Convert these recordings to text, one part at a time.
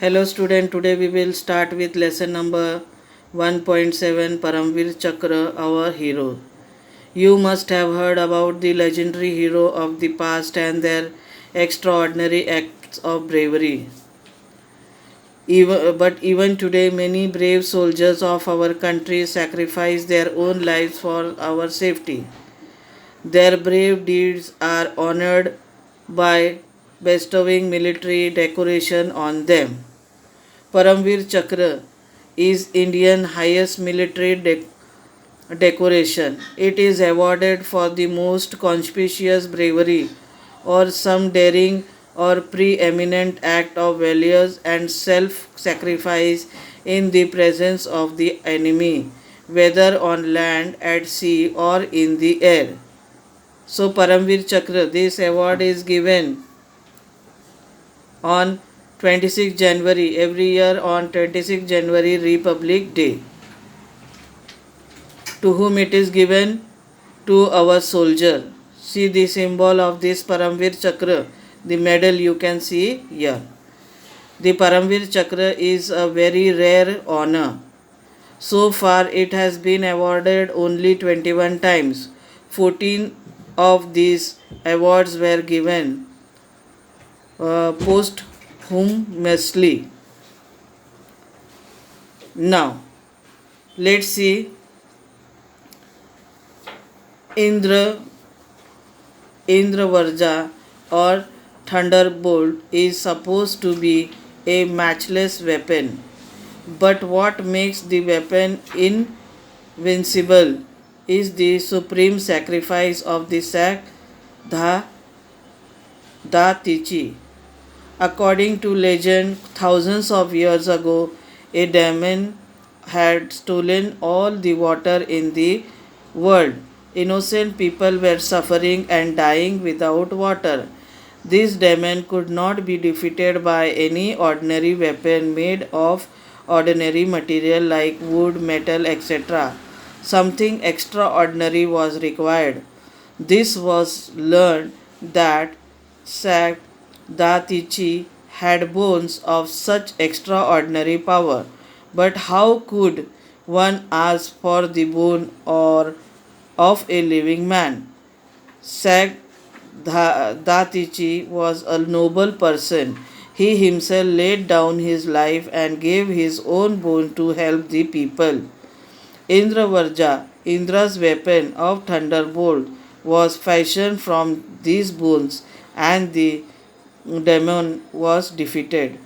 Hello student, today we will start with lesson number 1.7 Paramvir Chakra, our hero. You must have heard about the legendary hero of the past and their extraordinary acts of bravery. Even today, many brave soldiers of our country sacrifice their own lives for our safety. Their brave deeds are honored by bestowing military decoration on them. Paramvir Chakra is Indian highest military decoration. It is awarded for the most conspicuous bravery or some daring or preeminent act of valor and self-sacrifice in the presence of the enemy, whether on land, at sea, or in the air. So Paramvir Chakra, this award is given on 26 January every year on 26 January Republic Day. To whom it is given? To our soldier. See the symbol of this Paramvir Chakra, the medal you can see here. The Paramvir Chakra is a very rare honor. So far it has been awarded only 21 times. 14 of these awards were given posthumously. Now, let's see Indra Indravarja or thunderbolt is supposed to be a matchless weapon. But what makes the weapon invincible is the supreme sacrifice of the Datichi. According to legend, thousands of years ago, a demon had stolen all the water in the world. Innocent people were suffering and dying without water. This demon could not be defeated by any ordinary weapon made of ordinary material like wood, metal, etc. Something extraordinary was required. This was learned that Sak Datichi had bones of such extraordinary power. But how could one ask for the bone or of a living man? Sak Datichi was a noble person. He himself laid down his life and gave his own bone to help the people. Indravarja, Indra's weapon of thunderbolt, was fashioned from these bones, and the demon was defeated.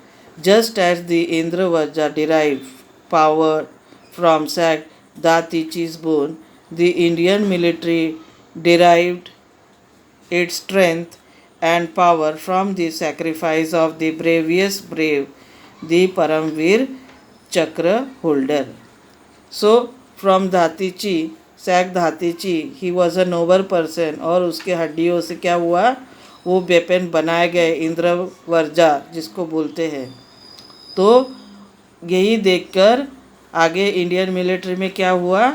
Just as the Indravarja derived power from Sak Datichi's bone, the Indian military derived its strength and power from the sacrifice of the bravest brave, the Paramvir Chakra holder. So, from Dhatichi, Sak Dhatichi, he was a noble person और उसके हड्डियों से क्या हुआ, वो weapon बनाए गए इंद्रवर्जा जिसको बोलते हैं. तो यही देखकर आगे इंडियन मिलिट्री में क्या हुआ,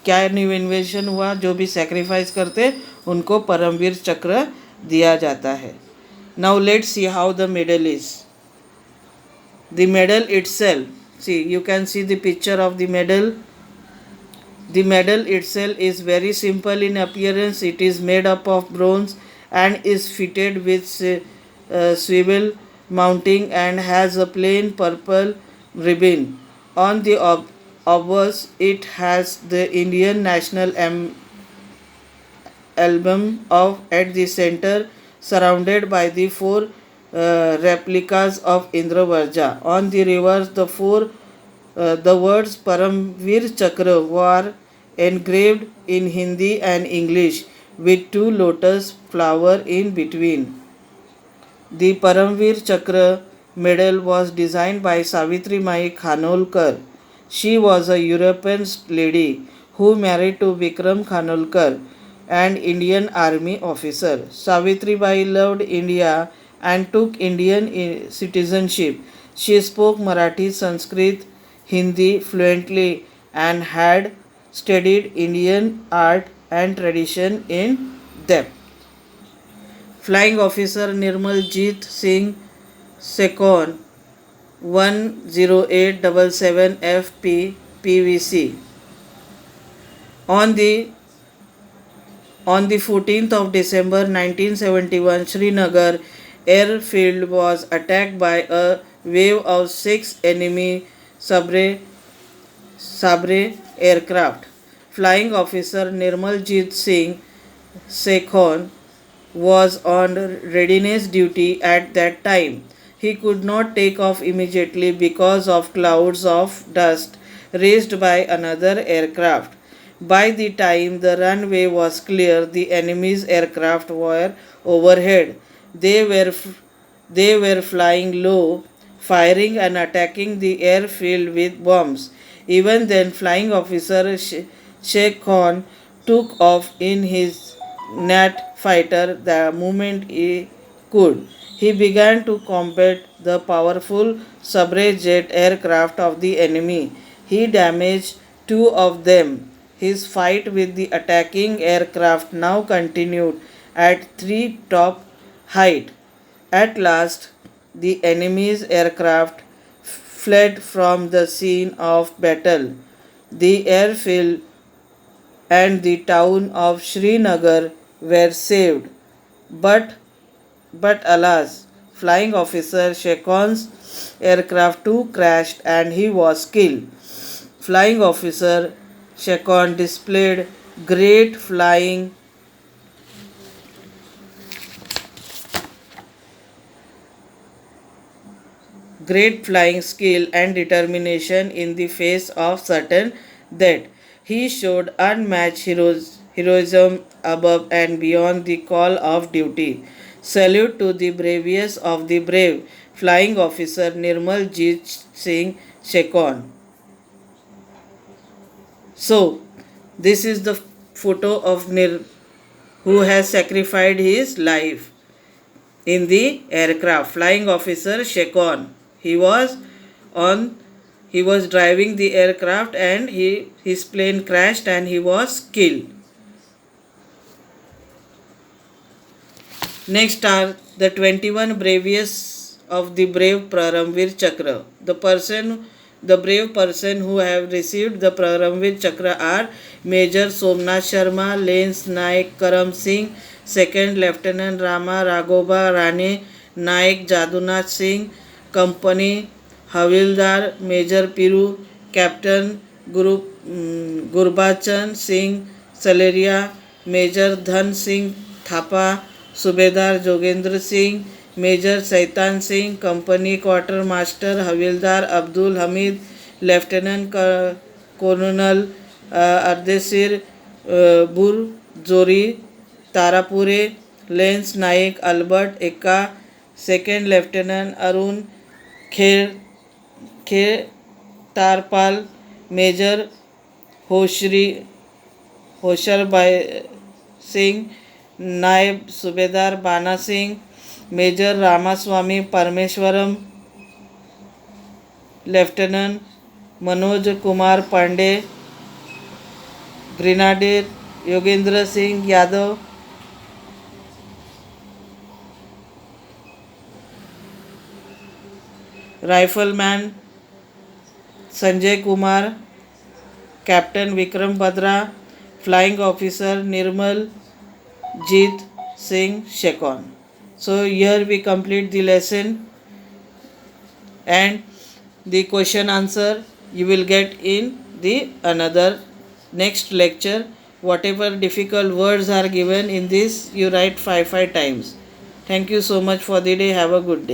क्या न्यू इन्वेंशन हुआ, जो भी सेक्रीफाइस करते उनको परमवीर चक्र दिया जाता है. Now let's see how the medal is. The medal itself, see you can see the picture of the medal. The medal itself is very simple in appearance. It is made up of bronze and is fitted with swivel mounting and has a plain purple ribbon. On the obverse it has the Indian national emblem of at the center, surrounded by the four replicas of Indravarja. On the reverse, the words Paramvir Chakra were engraved in Hindi and English with two lotus flowers in between. The Paramvir Chakra medal was designed by Savitri Mai Khanolkar. She was a European lady who married to Vikram Khanolkar, an Indian army officer. Savitri Bai loved India and took Indian citizenship. She spoke Marathi, Sanskrit, Hindi fluently and had studied Indian art and tradition in depth. Flying Officer Nirmal Jeet Singh Sekon 10877 PVC. On the 14th of December 1971, Srinagar airfield was attacked by a wave of 6 enemy Sabre aircraft. Flying officer Nirmaljit Singh Sekhon was on readiness duty at that time. He could not take off immediately because of clouds of dust raised by another aircraft. By the time the runway was clear, the enemy's aircraft were overhead. They were flying low, firing and attacking the airfield with bombs. Even then, flying officer Sheikh Khan took off in his Nat fighter the moment he could. He began to combat the powerful Sabrejet aircraft of the enemy. He damaged two of them. His fight with the attacking aircraft now continued at three-top height. At last, the enemy's aircraft fled from the scene of battle. The airfield and the town of Srinagar were saved. But alas, flying officer Shekon's aircraft too crashed and he was killed. Flying officer Shekon displayed great flying skill and determination in the face of certain death. He showed unmatched heroism above and beyond the call of duty. Salute to the bravest of the brave, Flying Officer Nirmaljit Singh Shekon. So, this is the photo of who has sacrificed his life in the aircraft. Flying Officer Shekon. He was driving the aircraft and his plane crashed and he was killed. Next are the 21 bravest of the brave Paramvir Chakra. The brave person who have received the Paramvir Chakra are Major Somnath Sharma, Lance Naik Karam Singh, Second Lieutenant Rama Raghoba Rane, Naik Jadunath Singh, Company Havildar Major Piru, Captain Gurbachan Singh Salaria, Major Dhan Singh Thapa, Subedar Jogendra Singh, Major Saitan Singh, Company Quartermaster Havildar Abdul Hamid, Lieutenant Colonel Ardeshir Bur Jori Tarapure, Lance Naik Albert Eka, Second Lieutenant Arun Kher Tarpal, Major Hosharbai Singh, Naib Subedar Bana Singh, Major Ramaswamy Parmeshwaram, Lieutenant Manoj Kumar Pandey, Grenadier Yogendra Singh Yadav, Rifleman Sanjay Kumar, Captain Vikram Badra, Flying Officer Nirmal Jeet Singh Shekon. So here we complete the lesson and the question answer you will get in the another next lecture. Whatever difficult words are given in this, you write 5 times. Thank you so much for the day. Have a good day.